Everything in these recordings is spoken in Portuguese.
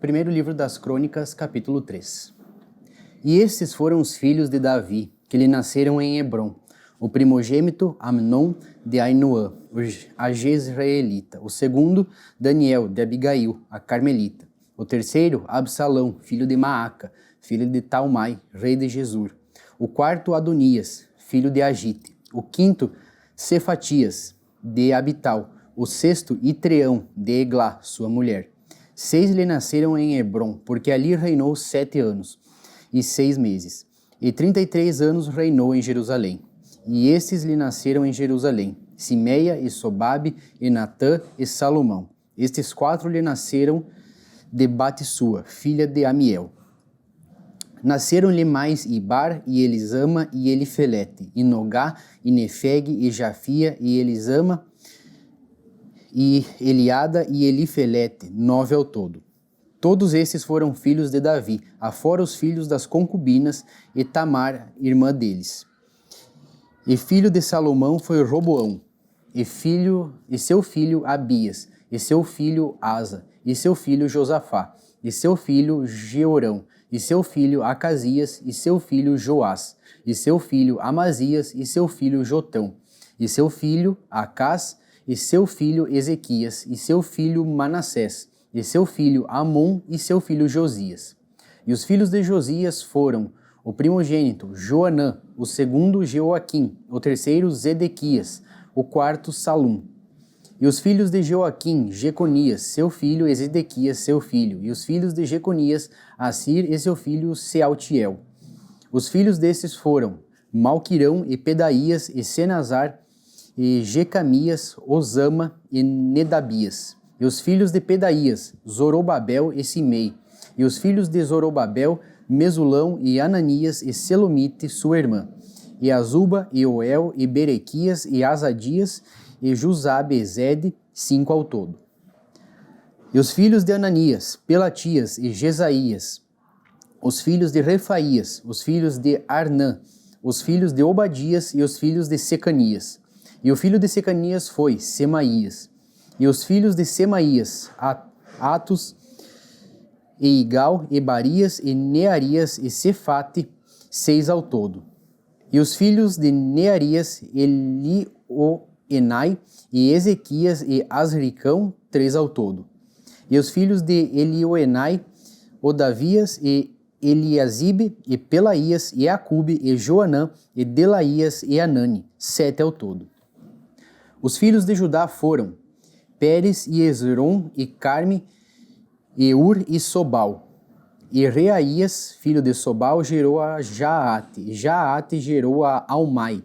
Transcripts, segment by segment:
Primeiro livro das Crônicas, capítulo 3. E estes foram os filhos de Davi, que lhe nasceram em Hebrom. O primogênito, Amnon, de Ainoã, a Jezreelita. O segundo, Daniel, de Abigail, a Carmelita. O terceiro, Absalão, filho de Maaca, filho de Talmai, rei de Gesur. O quarto, Adonias, filho de Agite. O quinto, Cefatias, de Abital. O sexto, Itreão, de Eglá, sua mulher. 6 lhe nasceram em Hebrom, porque ali reinou 7 anos e 6 meses. E 33 anos reinou em Jerusalém. E estes lhe nasceram em Jerusalém, Simeia e Sobabe, e Natã e Salomão. Estes 4 lhe nasceram de Batissua, filha de Amiel. Nasceram-lhe mais Ibar, e Elisama, e Elifelete, e Nogá, e Nefeg, e Jafia, e Elisama, e Eliada e Elifelete, 9 ao todo. Todos estes foram filhos de Davi, afora os filhos das concubinas e Tamar, irmã deles. E filho de Salomão foi Roboão, e seu filho Abias, e seu filho Asa, e seu filho Josafá, e seu filho Jeorão, e seu filho Acasias, e seu filho Joás, e seu filho Amazias, e seu filho Jotão, e seu filho Acás, e seu filho Ezequias, e seu filho Manassés, e seu filho Amon, e seu filho Josias. E os filhos de Josias foram o primogênito, Joanã, o segundo, Jeoaquim, o terceiro, Zedequias, o quarto, Salum. E os filhos de Joaquim, Jeconias, seu filho, e Zedequias, seu filho. E os filhos de Jeconias, Assir, e seu filho, Sealtiel. Os filhos destes foram Malquirão, e Pedaías, e Senazar, e Jecamias, Osama e Nedabias. E os filhos de Pedaías, Zorobabel e Simei. E os filhos de Zorobabel, Mesulão e Ananias e Selomite, sua irmã. E Azuba, e Oel, e Berequias, e Azadias, e Jusabe e Zede, 5 ao todo. E os filhos de Ananias, Pelatias e Jesaías. Os filhos de Refaías, os filhos de Arnã, os filhos de Obadias e os filhos de Secanias. E o filho de Secanias foi Semaías. E os filhos de Semaías, Atos, e Igal, e Barias, e Nearias, e Cefate, 6 ao todo. E os filhos de Nearias, Elioenai, e Ezequias, e Azricão, 3 ao todo. E os filhos de Elioenai, Odavias, e Eliasibe, e Pelaías, e Acube, e Joanã, e Delaías, e Anani, 7 ao todo. Os filhos de Judá foram Pérez e Esrom e Carme, e Ur e Sobal. E Reaías, filho de Sobal, gerou a Jaate, e Jaate gerou a Almai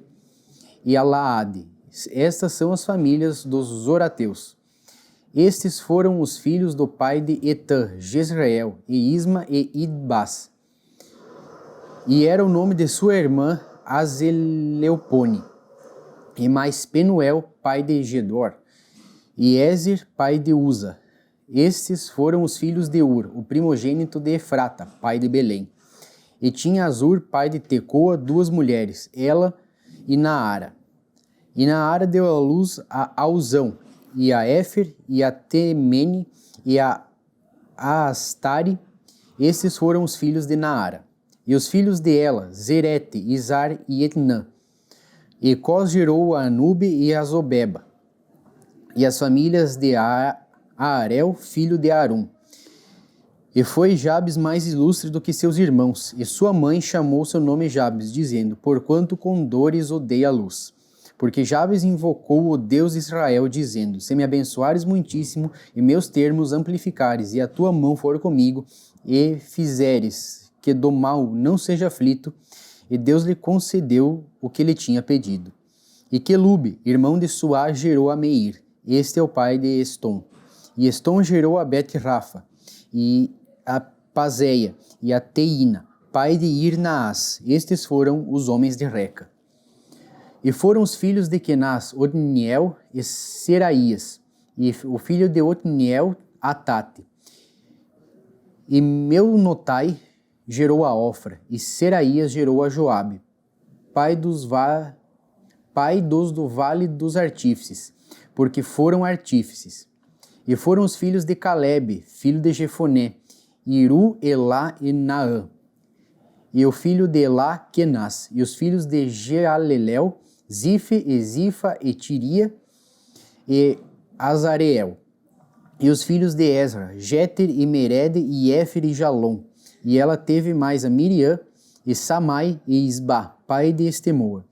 e a Laade. Estas são as famílias dos Zorateus. Estes foram os filhos do pai de Etã, Jezreel, e Isma e Idbas. E era o nome de sua irmã Azeleopone. E mais Penuel, pai de Gedor, e Ézer, pai de Uza. Estes foram os filhos de Ur, o primogênito de Efrata, pai de Belém. E tinha Azur, pai de Tecoa, 2 mulheres, Ela e Naara. E Naara deu à luz a Auzão, e a Éfer, e a Temene, e a Astare. Estes foram os filhos de Naara. E os filhos de Ela, Zerete, Izar e Etnã. E Cós gerou a Anube e a Zobeba, e as famílias de Aarel, filho de Arum. E foi Jabes mais ilustre do que seus irmãos, e sua mãe chamou seu nome Jabes, dizendo, porquanto com dores odeia a luz. Porque Jabes invocou o Deus de Israel, dizendo, se me abençoares muitíssimo, e meus termos amplificares, e a tua mão for comigo, e fizeres que do mal não seja aflito, e Deus lhe concedeu o que lhe tinha pedido. E Quelube, irmão de Suá, gerou a Meir. Este é o pai de Estom. E Estom gerou a Bet-Rafa, e a Pazéia, e a Teína, pai de Irnaás. Estes foram os homens de Reca. E foram os filhos de Kenaz, Otniel e Seraías. E o filho de Otniel, Atate. E Meunotai gerou a Ofra, e Seraías gerou a Joabe, pai dos do vale dos artífices, porque foram artífices. E foram os filhos de Calebe, filho de Jefoné, Iru, Elá e Naã. E o filho de Elá, Kenaz. E os filhos de Jealelel, Zife, e Zifa, e Tiria, e Azareel. E os filhos de Ezra, Jéter, e Mered, e Éfer, e Jalom. E ela teve mais a Miriam, e Samai, e Isba, pai de Estemoa.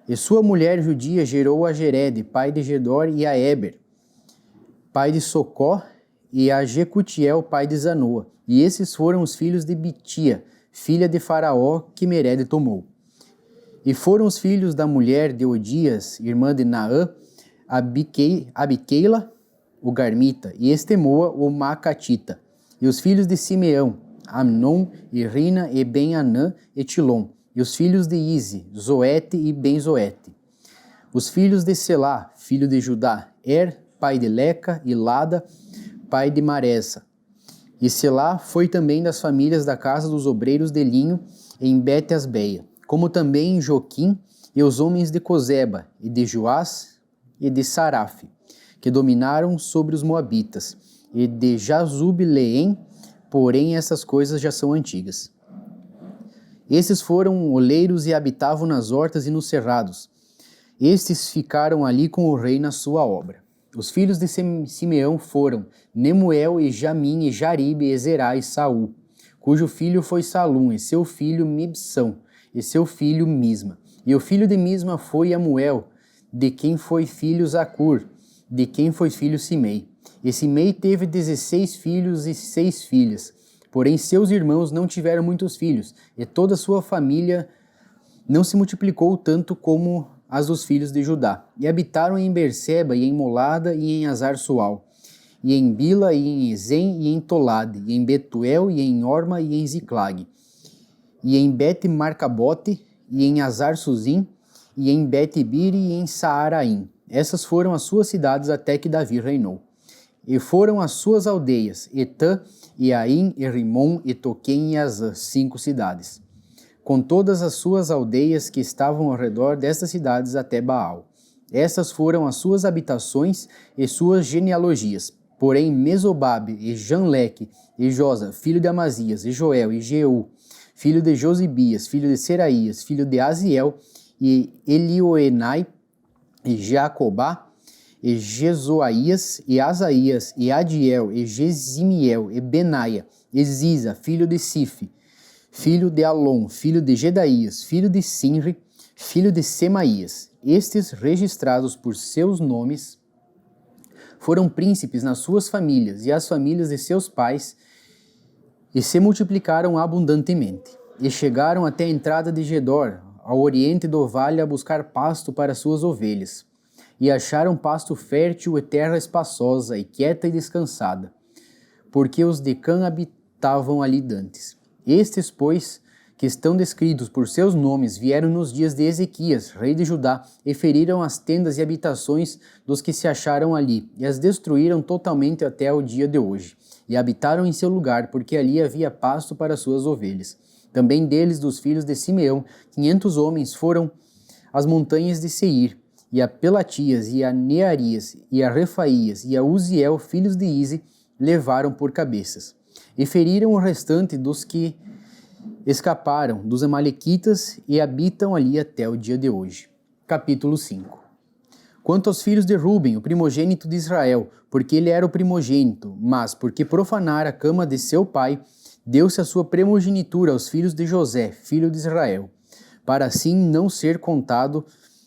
E sua mulher judia gerou a Jered, pai de Gedor, e a Eber, pai de Socó, e a Jecutiel, pai de Zanoa. E esses foram os filhos de Bitia, filha de Faraó, que Mered tomou. E foram os filhos da mulher de Odias, irmã de Naã, Abiqueila, o Garmita, e Estemoa, o Macatita. E os filhos de Simeão, Amnon, e Rina, e Ben-Anã, e Tilom. E os filhos de Ize, Zoete e Ben-Zoete. Os filhos de Selá, filho de Judá, pai de Leca, e Lada, pai de Maresa. E Selá foi também das famílias da casa dos obreiros de linho em Bet-Asbeia, como também Joquim e os homens de Cozeba, e de Joás e de Saraf, que dominaram sobre os moabitas, e de Jazub-Leém, porém essas coisas já são antigas. Esses foram oleiros e habitavam nas hortas e nos cerrados. Estes ficaram ali com o rei na sua obra. Os filhos de Simeão foram Nemuel e Jamim e Jaribe e Zerá e Saul, cujo filho foi Salum, e seu filho Mibsão, e seu filho Misma. E o filho de Misma foi Amuel, de quem foi filho Zacur, de quem foi filho Simei. E Simei teve 16 filhos e 6 filhas, porém seus irmãos não tiveram muitos filhos, e toda a sua família não se multiplicou tanto como as dos filhos de Judá. E habitaram em Berseba, e em Molada, e em Azar-Sual, e em Bila, e em Ezem, e em Tolade, e em Betuel, e em Orma, e em Ziclag, e em Bet-Marcabote, e em Azar-Suzim, e em Bet-Biri, e em Saaraim. Essas foram as suas cidades até que Davi reinou. E foram as suas aldeias, Etã, e Aim, e Rimon, e Toquém, e Azã, 5 cidades, com todas as suas aldeias que estavam ao redor destas cidades até Baal. Essas foram as suas habitações e suas genealogias. Porém Mesobabe, e Janleque, e Josa, filho de Amazias, e Joel, e Jeú, filho de Josibias, filho de Seraías, filho de Aziel, e Elioenai, e Jacobá, e Jezoaías, e Asaías, e Adiel, e Gesimiel, e Benaia, e Ziza, filho de Sife, filho de Alon, filho de Gedaías, filho de Sinri, filho de Semaías. Estes, registrados por seus nomes, foram príncipes nas suas famílias e as famílias de seus pais, e se multiplicaram abundantemente. E chegaram até a entrada de Gedor, ao oriente do vale, a buscar pasto para suas ovelhas. E acharam pasto fértil e terra espaçosa, e quieta e descansada, porque os de Cã habitavam ali dantes. Estes, pois, que estão descritos por seus nomes, vieram nos dias de Ezequias, rei de Judá, e feriram as tendas e habitações dos que se acharam ali, e as destruíram totalmente até o dia de hoje. E habitaram em seu lugar, porque ali havia pasto para suas ovelhas. Também deles, dos filhos de Simeão, 500 homens foram às montanhas de Seir, e a Pelatias, e a Nearias, e a Refaías, e a Uziel, filhos de Ize, levaram por cabeças. E feriram o restante dos que escaparam dos amalequitas e habitam ali até o dia de hoje. Capítulo 5. Quanto aos filhos de Ruben, o primogênito de Israel, porque ele era o primogênito, mas porque profanara a cama de seu pai, deu-se a sua primogenitura aos filhos de José, filho de Israel, para assim não ser contado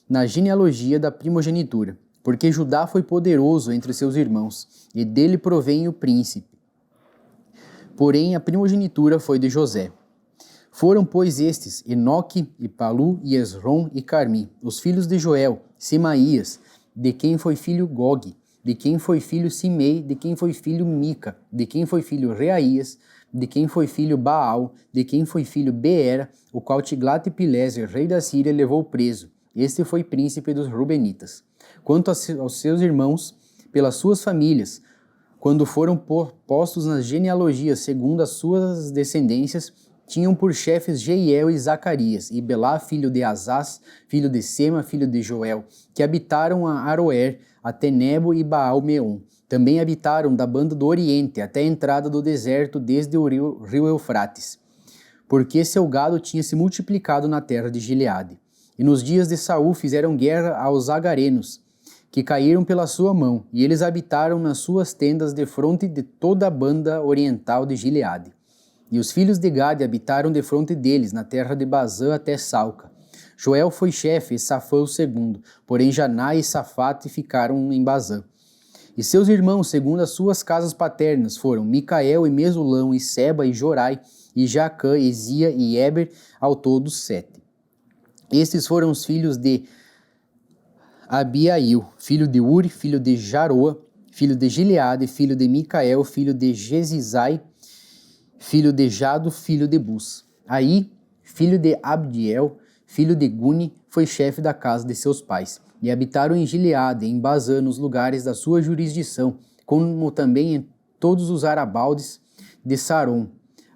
na genealogia da primogenitura, porque Judá foi poderoso entre seus irmãos, e dele provém o príncipe. Porém, a primogenitura foi de José. Foram, pois, estes, Enoque, e Palu, e Esrom, e Carmi, os filhos de Joel, Semaías, de quem foi filho Gog, de quem foi filho Simei, de quem foi filho Mica, de quem foi filho Reaías, de quem foi filho Baal, de quem foi filho Beera, o qual Tiglat-Pileser, rei da Síria, levou preso. Este foi príncipe dos Rubenitas. Quanto aos seus irmãos, pelas suas famílias, quando foram postos nas genealogias segundo as suas descendências, tinham por chefes Jeiel e Zacarias, e Belá, filho de Azaz, filho de Sema, filho de Joel, que habitaram a Aroer, até Nebo e Baal-Meon. Também habitaram da banda do Oriente até a entrada do deserto desde o rio Eufrates, porque seu gado tinha se multiplicado na terra de Gileade. E nos dias de Saul fizeram guerra aos agarenos, que caíram pela sua mão, e eles habitaram nas suas tendas defronte de toda a banda oriental de Gileade. E os filhos de Gade habitaram defronte deles, na terra de Bazã até Salca. Joel foi chefe e Safã o segundo, porém Janá e Safate ficaram em Bazã. E seus irmãos, segundo as suas casas paternas, foram Micael e Mesulão, e Seba e Jorai, e Jacã, e Zia e Eber, ao todo 7. Estes foram os filhos de Abiail, filho de Uri, filho de Jaroa, filho de Gileade, filho de Micael, filho de Jezizai, filho de Jado, filho de Bus. Aí, filho de Abdiel, filho de Guni, foi chefe da casa de seus pais, e habitaram em Gileade, em Bazã, nos lugares da sua jurisdição, como também em todos os arabaldes de Saron,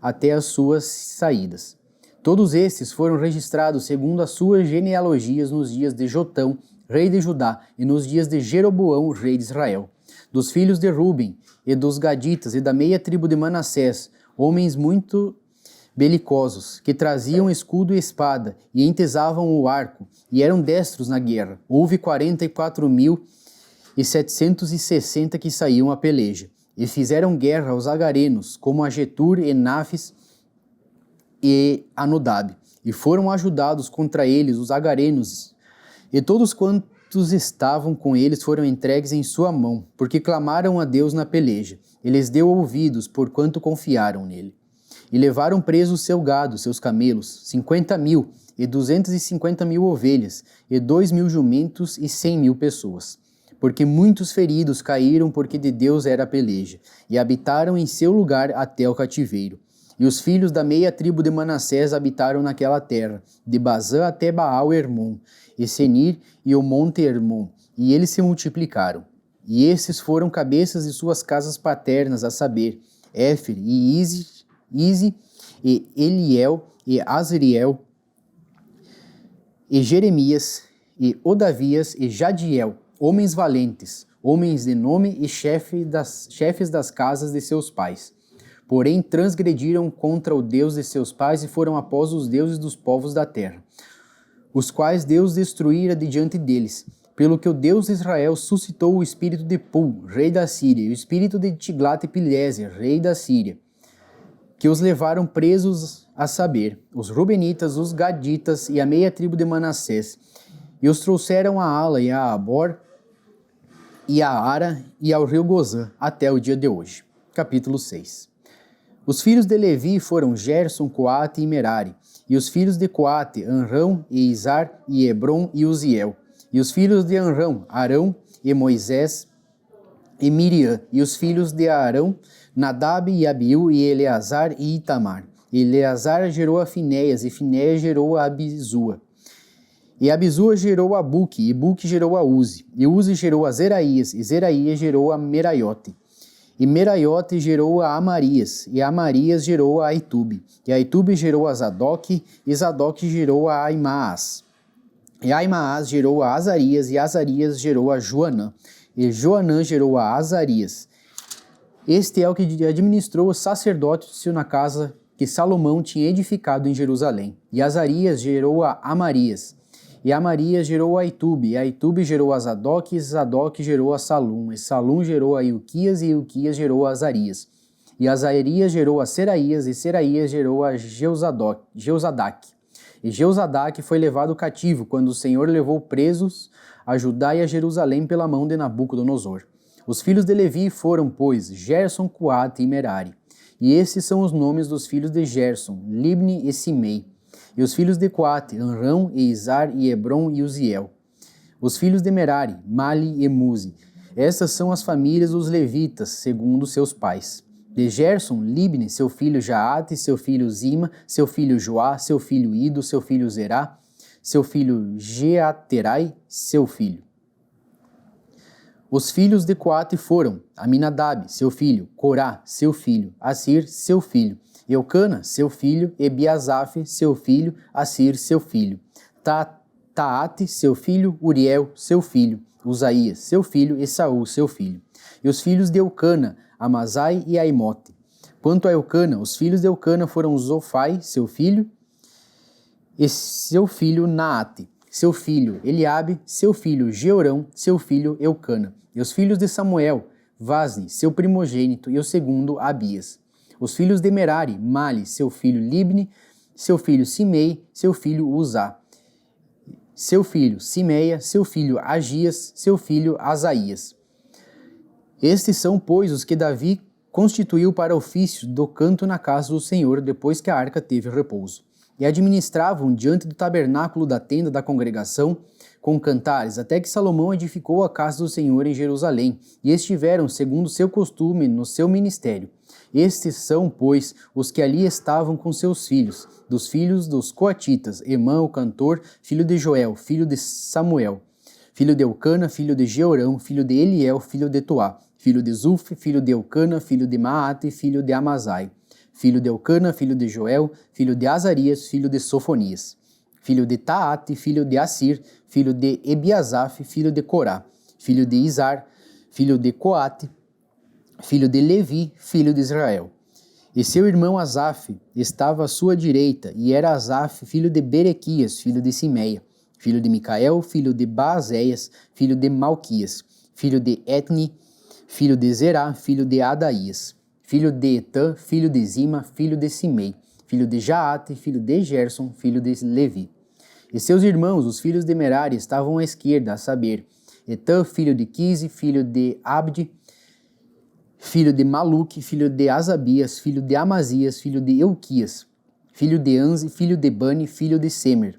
até as suas saídas. Todos estes foram registrados segundo as suas genealogias nos dias de Jotão, rei de Judá, e nos dias de Jeroboão, rei de Israel. Dos filhos de Ruben, e dos Gaditas, e da meia tribo de Manassés, homens muito belicosos, que traziam escudo e espada, e entesavam o arco, e eram destros na guerra. Houve 44.760 que saíam a peleja, e fizeram guerra aos agarenos, como a Getur, Enafes e Anodab, e foram ajudados contra eles os agarenos, e todos quantos estavam com eles foram entregues em sua mão, porque clamaram a Deus na peleja. Ele lhes deu ouvidos, porquanto confiaram nele. E levaram presos seu gado, seus camelos, 50.000, e 250.000 ovelhas, e 2.000 jumentos, e 100.000 pessoas. Porque muitos feridos caíram, porque de Deus era a peleja, e habitaram em seu lugar até o cativeiro. E os filhos da meia tribo de Manassés habitaram naquela terra, de Bazã até Baal-Hermon, e Senir e o monte Hermon, e eles se multiplicaram. E esses foram cabeças de suas casas paternas, a saber, Éfer e Ize, e Eliel, e Azriel, e Jeremias, e Odavias, e Jadiel, homens valentes, homens de nome e chefes das casas de seus pais. Porém transgrediram contra o Deus de seus pais e foram após os deuses dos povos da terra, os quais Deus destruíra de diante deles, pelo que o Deus de Israel suscitou o espírito de Pul, rei da Síria, e o espírito de Tiglat-Pileser, rei da Síria, que os levaram presos, a saber, os Rubenitas, os Gaditas e a meia tribo de Manassés, e os trouxeram a Ala e a Abor, e a Ara e ao rio Gozã, até o dia de hoje. Capítulo 6. Os filhos de Levi foram Gerson, Coate e Merari, e os filhos de Coate, Anrão e Izar e Hebron e Uziel, e os filhos de Anrão, Arão e Moisés e Miriam, e os filhos de Arão, Nadab e Abiú e Eleazar e Itamar. E Eleazar gerou a Finéias, e Finéias gerou a Abizua. E Abizua gerou a Buque, e Buque gerou a Uzi, e Uzi gerou a Zeraías, e Zeraías gerou a Meraiote. E Meraiote gerou a Amarias, e Amarias gerou a Aitube, e Aitube gerou a Zadok, e Zadok gerou a Aimaas. E Aimaas gerou a Azarias, e Azarias gerou a Joanã, e Joanã gerou a Azarias. Este é o que administrou o sacerdócio na casa que Salomão tinha edificado em Jerusalém. E Azarias gerou a Amarias, e Amarias gerou a Aitube, e Aitube gerou a Zadok, e Zadok gerou a Salum, e Salum gerou a Ilquias, e Ilquias gerou a Azarias. E Azarias gerou a Seraías, e Seraías gerou a Jeuzadaque. E Jeuzadaque foi levado cativo quando o Senhor levou presos a Judá e a Jerusalém pela mão de Nabucodonosor. Os filhos de Levi foram, pois, Gerson, Coate e Merari. E esses são os nomes dos filhos de Gerson, Libni e Simei. E os filhos de Coate, Anrão e Izar e Hebron e Uziel. Os filhos de Merari, Mali e Muzi. Estas são as famílias dos levitas, segundo seus pais. De Gerson, Libni, seu filho Jaate, seu filho Zima, seu filho Joá, seu filho Ido, seu filho Zerá, seu filho Jeaterai, seu filho. Os filhos de Coate foram Aminadab, seu filho, Corá, seu filho, Assir, seu filho, Eucana, seu filho, Ebiasaf, seu filho, Assir, seu filho, Taate, seu filho, Uriel, seu filho, Usaías, seu filho, e Saul, seu filho. E os filhos de Eucana, Amasai e Aimote. Quanto a Eucana, os filhos de Eucana foram Zofai, seu filho, e seu filho Naate, seu filho Eliabe, seu filho Georão, seu filho Eucana. E os filhos de Samuel, Vasni, seu primogênito, e o segundo Abias. Os filhos de Merari, Mali, seu filho Libni, seu filho Simei, seu filho Uzá, seu filho Simeia, seu filho Agias, seu filho Asaías. Estes são, pois, os que Davi constituiu para o ofício do canto na casa do Senhor, depois que a arca teve repouso. E administravam diante do tabernáculo da tenda da congregação, com cantares, até que Salomão edificou a casa do Senhor em Jerusalém, e estiveram, segundo seu costume, no seu ministério. Estes são, pois, os que ali estavam com seus filhos, dos filhos dos coatitas, Emã, o cantor, filho de Joel, filho de Samuel, filho de Eucana, filho de Georão, filho de Eliel, filho de Toá, filho de Zuf, filho de Eucana, filho de Maate, filho de Amasai, filho de Eucana, filho de Joel, filho de Azarias, filho de Sofonias, filho de Taate, filho de Assir, filho de Ebiasaf, filho de Corá, filho de Izar, filho de Coate, filho de Levi, filho de Israel. E seu irmão Asaf estava à sua direita, e era Asaf, filho de Berequias, filho de Simeia, filho de Micael, filho de Baazéias, filho de Malquias, filho de Etni, filho de Zerá, filho de Adaías, filho de Etã, filho de Zima, filho de Simei, filho de Jaate, filho de Gerson, filho de Levi. E seus irmãos, os filhos de Merari, estavam à esquerda, a saber, Etã, filho de Quise, filho de Abde, filho de Maluque, filho de Asabias, filho de Amazias, filho de Euquias, filho de Anze, filho de Bani, filho de Semer,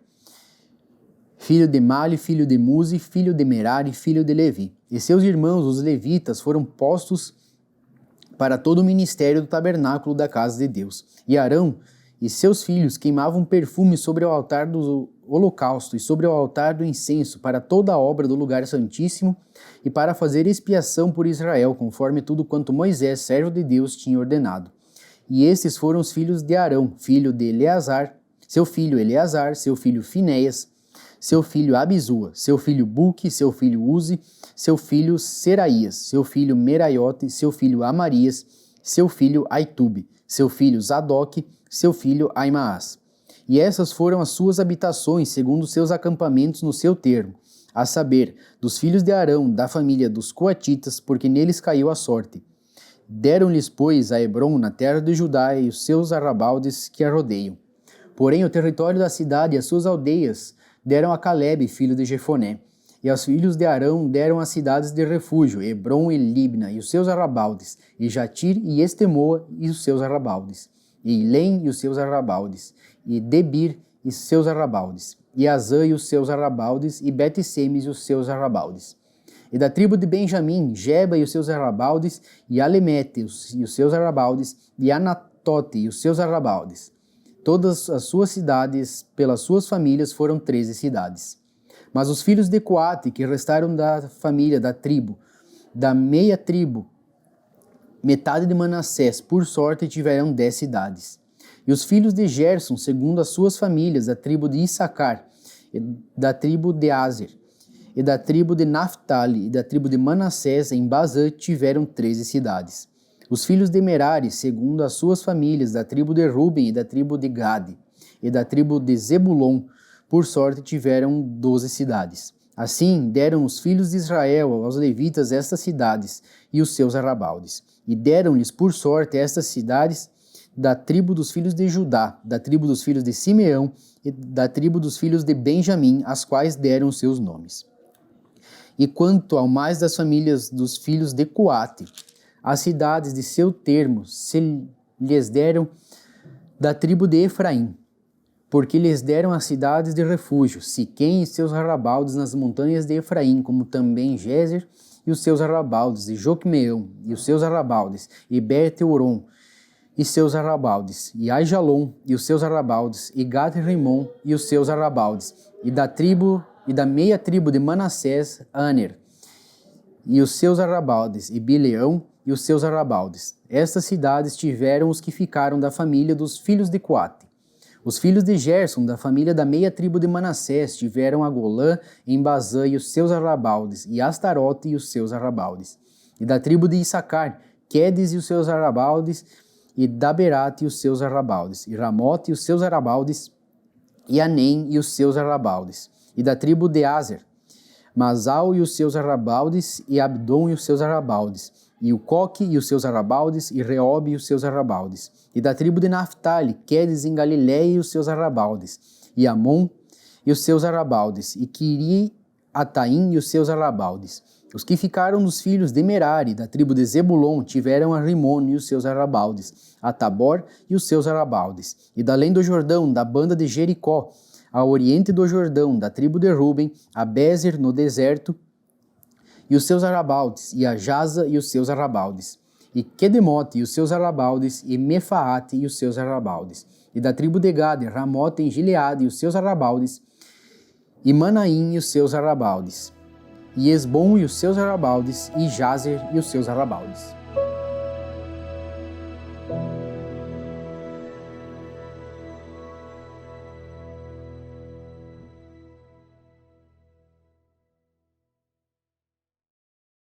filho de Mali, filho de Muzi, filho de Merari, filho de Levi. E seus irmãos, os levitas, foram postos para todo o ministério do tabernáculo da casa de Deus. E Arão e seus filhos queimavam perfume sobre o altar do holocausto e sobre o altar do incenso para toda a obra do lugar santíssimo e para fazer expiação por Israel, conforme tudo quanto Moisés, servo de Deus, tinha ordenado. E estes foram os filhos de Arão, filho de Eleazar, seu filho Finéias, seu filho Abizua, seu filho Buque, seu filho Uzi, seu filho Seraías, seu filho Meraiote, seu filho Amarias, seu filho Aitube, seu filho Zadok, seu filho Aimaas. E essas foram as suas habitações, segundo seus acampamentos no seu termo, a saber, dos filhos de Arão, da família dos coatitas, porque neles caiu a sorte. Deram-lhes, pois, a Hebrom, na terra de Judá, e os seus arrabaldes que a rodeiam. Porém, o território da cidade e as suas aldeias deram a Calebe, filho de Jefoné. E aos filhos de Arão deram as cidades de refúgio, Hebrom e Libna, e os seus arrabaldes, e Jatir e Estemoa, e os seus arrabaldes, e Ilém e os seus arrabaldes, e Debir e seus arrabaldes, e Azã e os seus arrabaldes, e Bet-Semes e os seus arrabaldes. E da tribo de Benjamim, Geba e os seus arrabaldes, e Alemete e os seus arrabaldes, e Anatote e os seus arrabaldes. Todas as suas cidades, pelas suas famílias, foram 13 cidades. Mas os filhos de Coate, que restaram da família, da tribo, da meia tribo, metade de Manassés, por sorte, tiveram 10 cidades. E os filhos de Gerson, segundo as suas famílias, da tribo de Issacar, e da tribo de Aser, e da tribo de Naphtali, e da tribo de Manassés, em Bazã, tiveram 13 cidades. Os filhos de Merari, segundo as suas famílias, da tribo de Ruben, e da tribo de Gade, e da tribo de Zebulon, por sorte, tiveram 12 cidades. Assim, deram os filhos de Israel aos levitas estas cidades e os seus arrabaldes. E deram-lhes, por sorte, estas cidades da tribo dos filhos de Judá, da tribo dos filhos de Simeão e da tribo dos filhos de Benjamim, as quais deram os seus nomes. E quanto ao mais das famílias dos filhos de Coate, as cidades de seu termo se lhes deram da tribo de Efraim, porque lhes deram as cidades de refúgio, Siquém e seus arrabaldes nas montanhas de Efraim, como também Gézer e os seus arrabaldes, e Joquemeão e os seus arrabaldes, e Bet-Horon e seus arrabaldes, e Aijalon e os seus arrabaldes, e Gat-Rimon e os seus arrabaldes, e da meia tribo de Manassés, Aner e os seus arrabaldes, e Bileão e os seus arrabaldes. Estas cidades tiveram os que ficaram da família dos filhos de Coate. Os filhos de Gerson, da família da meia tribo de Manassés, tiveram a Golã em Bazã e os seus arrabaldes, e Astarote e os seus arrabaldes. E da tribo de Issacar, Quedes e os seus arrabaldes, e Daberate e os seus arrabaldes, e Ramote e os seus arrabaldes, e Anem e os seus arrabaldes. E da tribo de Aser, Masal e os seus arrabaldes, e Abdon e os seus arrabaldes, e o Coque e os seus arrabaldes, e Reobe e os seus arrabaldes. E da tribo de Naphtali, Quedes em Galiléia e os seus arrabaldes, e Amon e os seus arrabaldes, e Quiri-Ataim e os seus arrabaldes. Os que ficaram dos filhos de Merari, da tribo de Zebulon, tiveram a Rimon e os seus arrabaldes, a Tabor e os seus arrabaldes. E da além do Jordão, da banda de Jericó, ao oriente do Jordão, da tribo de Ruben, a Bezer no deserto e os seus arrabaldes, e a Jaza e os seus arrabaldes, e Quedemote e os seus arrabaldes, e Mefaate e os seus arrabaldes. E da tribo de Gade, Ramote em Gileade e os seus arrabaldes, e Manaim e os seus arrabaldes, e Esbom e os seus arrabaldes, e Jazer e os seus arrabaldes.